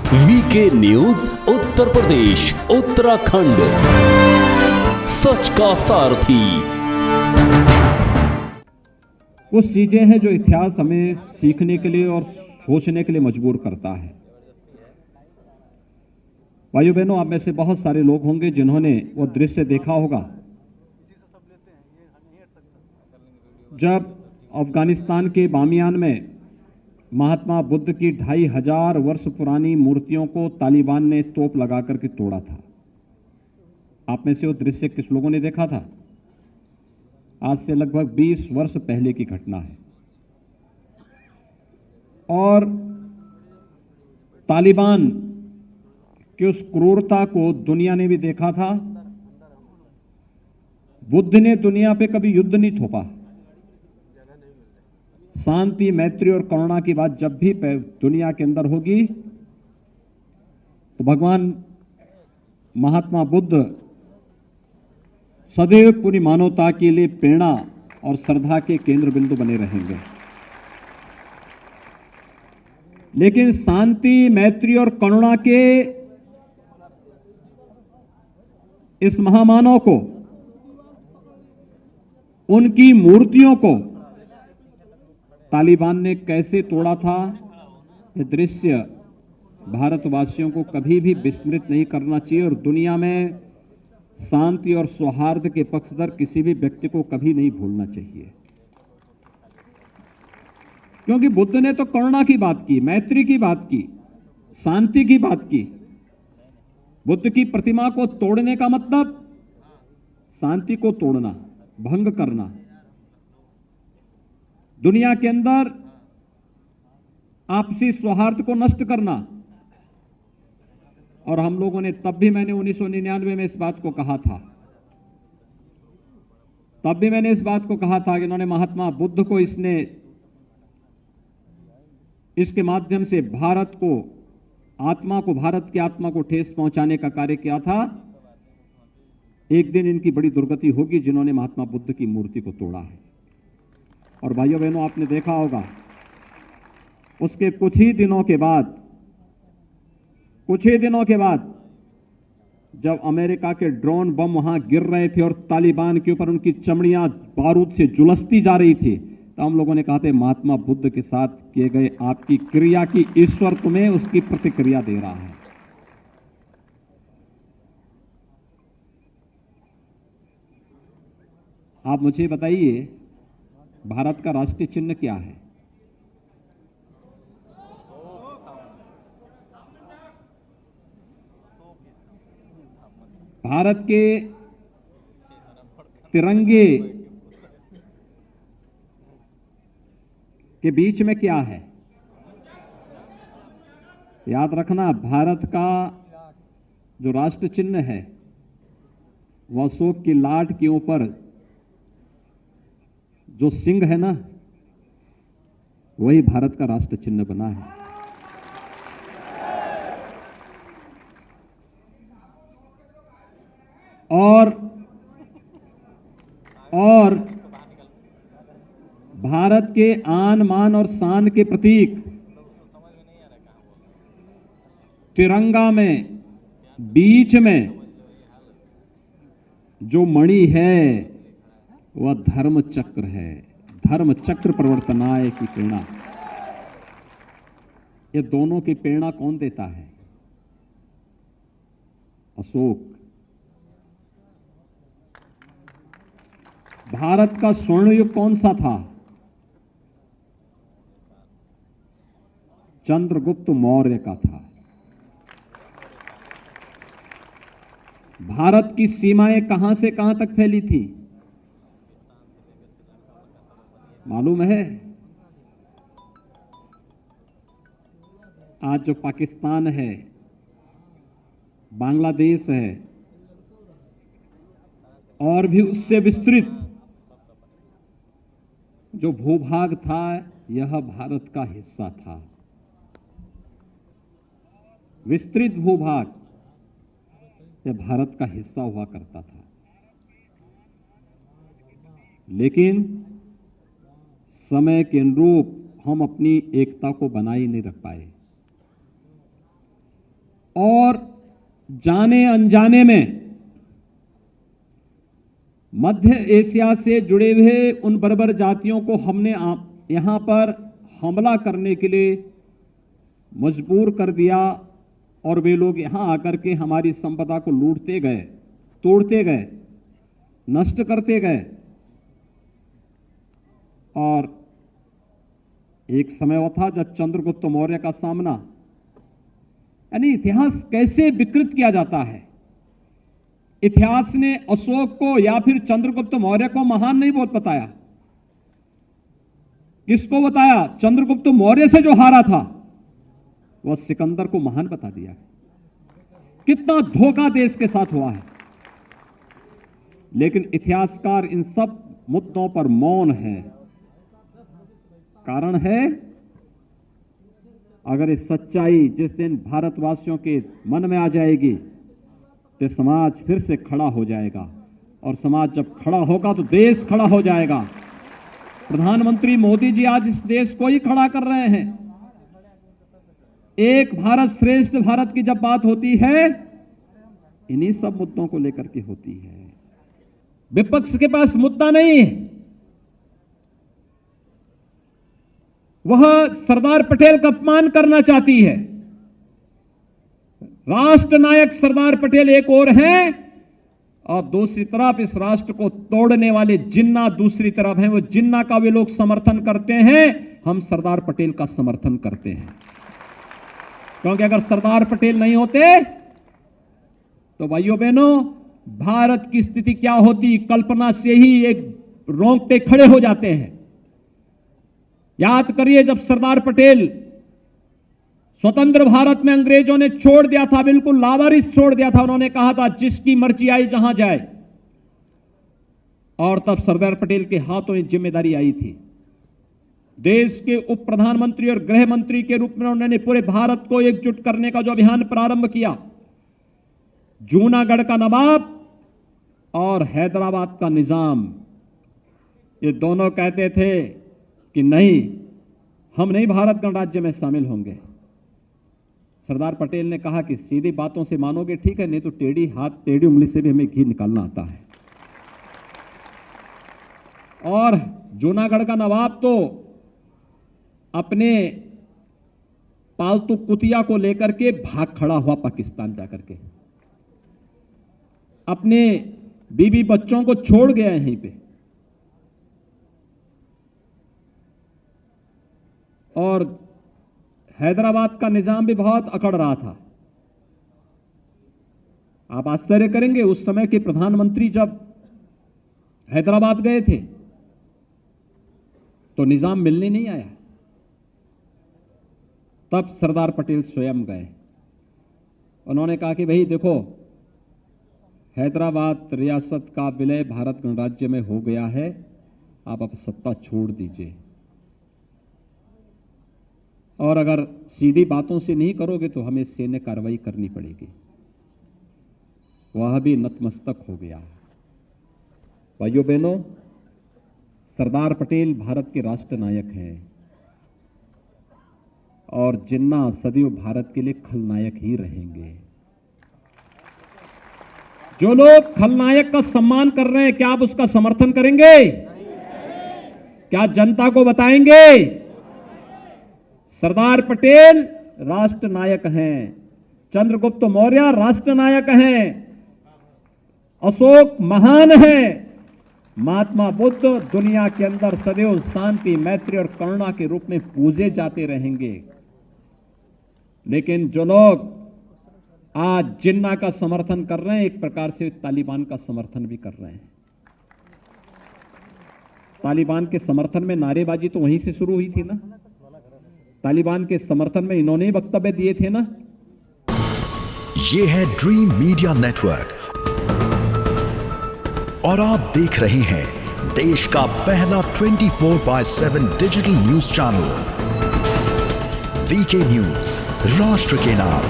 VK news Uttar Pradesh Uttarakhand, सच का सारथी। कुछ चीजें हैं जो इतिहास हमें सीखने के लिए और सोचने के लिए मजबूर करता है। भाइयों बहनों, आप में से बहुत सारे लोग होंगे जिन्होंने वो दृश्य देखा होगा जब अफगानिस्तान के बामियान में महात्मा बुद्ध की 2500 वर्ष पुरानी मूर्तियों को तालिबान ने तोप लगा करके तोड़ा था। आप में से वो दृश्य किस लोगों ने देखा था? आज से लगभग 20 वर्ष पहले की घटना है। और तालिबान की उस क्रूरता को दुनिया ने भी देखा था। बुद्ध ने दुनिया पे कभी युद्ध नहीं थोपा। शांति, मैत्री और करुणा की बात जब भी दुनिया के अंदर होगी तो भगवान महात्मा बुद्ध सदैव पूरी मानवता के लिए प्रेरणा और श्रद्धा के केंद्र बिंदु बने रहेंगे। लेकिन शांति, मैत्री और करुणा के इस महामानव को, उनकी मूर्तियों को तालिबान ने कैसे तोड़ा था, यह दृश्य भारतवासियों को कभी भी विस्मृत नहीं करना चाहिए और दुनिया में शांति और सौहार्द के पक्षधर किसी भी व्यक्ति को कभी नहीं भूलना चाहिए। क्योंकि बुद्ध ने तो करुणा की बात की, मैत्री की बात की, शांति की बात की। बुद्ध की प्रतिमा को तोड़ने का मतलब शांति को तोड़ना, भंग करना, दुनिया के अंदर आपसी सौहार्द को नष्ट करना। और हम लोगों ने तब भी, मैंने 1999 में इस बात को कहा था, कि इन्होंने महात्मा बुद्ध को, इसके माध्यम से भारत की आत्मा को ठेस पहुंचाने का कार्य किया था। एक दिन इनकी बड़ी दुर्गति होगी जिन्होंने महात्मा बुद्ध की मूर्ति को तोड़ा है। और भाइयों बहनों, आपने देखा होगा उसके कुछ ही दिनों के बाद जब अमेरिका के ड्रोन बम वहां गिर रहे थे और तालिबान के ऊपर उनकी चमड़ियां बारूद से झुलसती जा रही थी, तो हम लोगों ने कहा था महात्मा बुद्ध के साथ किए गए आपकी क्रिया की ईश्वर तुम्हें उसकी प्रतिक्रिया दे रहा है। आप मुझे बताइए, भारत का राष्ट्रीय चिन्ह क्या है? भारत के तिरंगे के बीच में क्या है? याद रखना, भारत का जो राष्ट्र चिन्ह है वह अशोक की लाट के ऊपर जो सिंह है ना, वही भारत का राष्ट्र चिन्ह बना है। और भारत के आन, मान और शान के प्रतीक तिरंगा में बीच में जो मणि है वह धर्म चक्र है। धर्म चक्र प्रवर्तनाय की प्रेरणा। ये दोनों की प्रेरणा कौन देता है? अशोक। भारत का स्वर्ण युग कौन सा था? चंद्रगुप्त मौर्य का था। भारत की सीमाएं कहां से कहां तक फैली थी मालूम है? आज जो पाकिस्तान है, बांग्लादेश है और भी उससे विस्तृत जो भूभाग था, यह भारत का हिस्सा था। विस्तृत भूभाग यह भारत का हिस्सा हुआ करता था। लेकिन समय के अनुरूप हम अपनी एकता को बनाए नहीं रख पाए। जाने अनजाने में मध्य एशिया से जुड़े हुए उन बर्बर जातियों को हमने यहां पर हमला करने के लिए मजबूर कर दिया और वे लोग यहां आकर के हमारी संपदा को लूटते गए, तोड़ते गए, नष्ट करते गए। और एक समय वो था जब चंद्रगुप्त मौर्य का सामना, यानी इतिहास कैसे विकृत किया जाता है। इतिहास ने अशोक को या फिर चंद्रगुप्त मौर्य को महान नहीं बताया। किसको बताया? चंद्रगुप्त मौर्य से जो हारा था वह सिकंदर को महान बता दिया। कितना धोखा देश के साथ हुआ है। लेकिन इतिहासकार इन सब मुद्दों पर मौन है। कारण है, अगर ये सच्चाई जिस दिन भारतवासियों के मन में आ जाएगी तो समाज फिर से खड़ा हो जाएगा, और समाज जब खड़ा होगा तो देश खड़ा हो जाएगा। प्रधानमंत्री मोदी जी आज इस देश को ही खड़ा कर रहे हैं। एक भारत श्रेष्ठ भारत की जब बात होती है, इन्हीं सब मुद्दों को लेकर के होती है। विपक्ष के पास मुद्दा नहीं है। वह सरदार पटेल का अपमान करना चाहती है। राष्ट्र नायक सरदार पटेल एक ओर हैं और दूसरी तरफ इस राष्ट्र को तोड़ने वाले जिन्ना दूसरी तरफ हैं। वो जिन्ना का वे लोग समर्थन करते हैं, हम सरदार पटेल का समर्थन करते हैं। क्योंकि अगर सरदार पटेल नहीं होते तो भाइयों बहनों, भारत की स्थिति क्या होती, कल्पना से ही एक रोंगटे खड़े हो जाते हैं। याद करिए, जब सरदार पटेल स्वतंत्र भारत में अंग्रेजों ने छोड़ दिया था, बिल्कुल लावारिस छोड़ दिया था। उन्होंने कहा था जिसकी मर्जी आई जहां जाए, और तब सरदार पटेल के हाथों में जिम्मेदारी आई थी। देश के उप प्रधानमंत्री और गृह मंत्री के रूप में उन्होंने पूरे भारत को एकजुट करने का जो अभियान प्रारंभ किया, जूनागढ़ का नवाब और हैदराबाद का निजाम, ये दोनों कहते थे कि नहीं, हम नहीं भारत गणराज्य में शामिल होंगे। सरदार पटेल ने कहा कि सीधी बातों से मानोगे ठीक है, नहीं तो टेढ़ी हाथ टेढ़ी उंगली से भी हमें घी निकालना आता है। और जूनागढ़ का नवाब तो अपने पालतू कुतिया को लेकर के भाग खड़ा हुआ पाकिस्तान जाकर के, अपने बीवी बच्चों को छोड़ गया यहीं पे। और हैदराबाद का निजाम भी बहुत अकड़ रहा था। आप आश्चर्य करेंगे, उस समय के प्रधानमंत्री जब हैदराबाद गए थे तो निजाम मिलने नहीं आया। तब सरदार पटेल स्वयं गए। उन्होंने कहा कि भाई देखो, हैदराबाद रियासत का विलय भारत गणराज्य में हो गया है, आप अब सत्ता छोड़ दीजिए, और अगर सीधी बातों से नहीं करोगे तो हमें सैन्य कार्रवाई करनी पड़ेगी। वह भी नतमस्तक हो गया। भाइयों बहनों, सरदार पटेल भारत के राष्ट्र नायक हैं, और जिन्ना सदैव भारत के लिए खलनायक ही रहेंगे। जो लोग खलनायक का सम्मान कर रहे हैं, क्या आप उसका समर्थन करेंगे? क्या जनता को बताएंगे? सरदार पटेल राष्ट्र नायक हैं, चंद्रगुप्त मौर्य राष्ट्र नायक हैं, अशोक महान है, महात्मा बुद्ध दुनिया के अंदर सदैव शांति, मैत्री और करुणा के रूप में पूजे जाते रहेंगे। लेकिन जो लोग आज जिन्ना का समर्थन कर रहे हैं, एक प्रकार से तालिबान का समर्थन भी कर रहे हैं। तालिबान के समर्थन में नारेबाजी तो वहीं से शुरू हुई थी ना। तालिबान के समर्थन में इन्होंने ही वक्तव्य दिए थे ना। ये है ड्रीम मीडिया नेटवर्क, और आप देख रहे हैं देश का पहला 24/7 digital news channel VK news, राष्ट्र के नाम।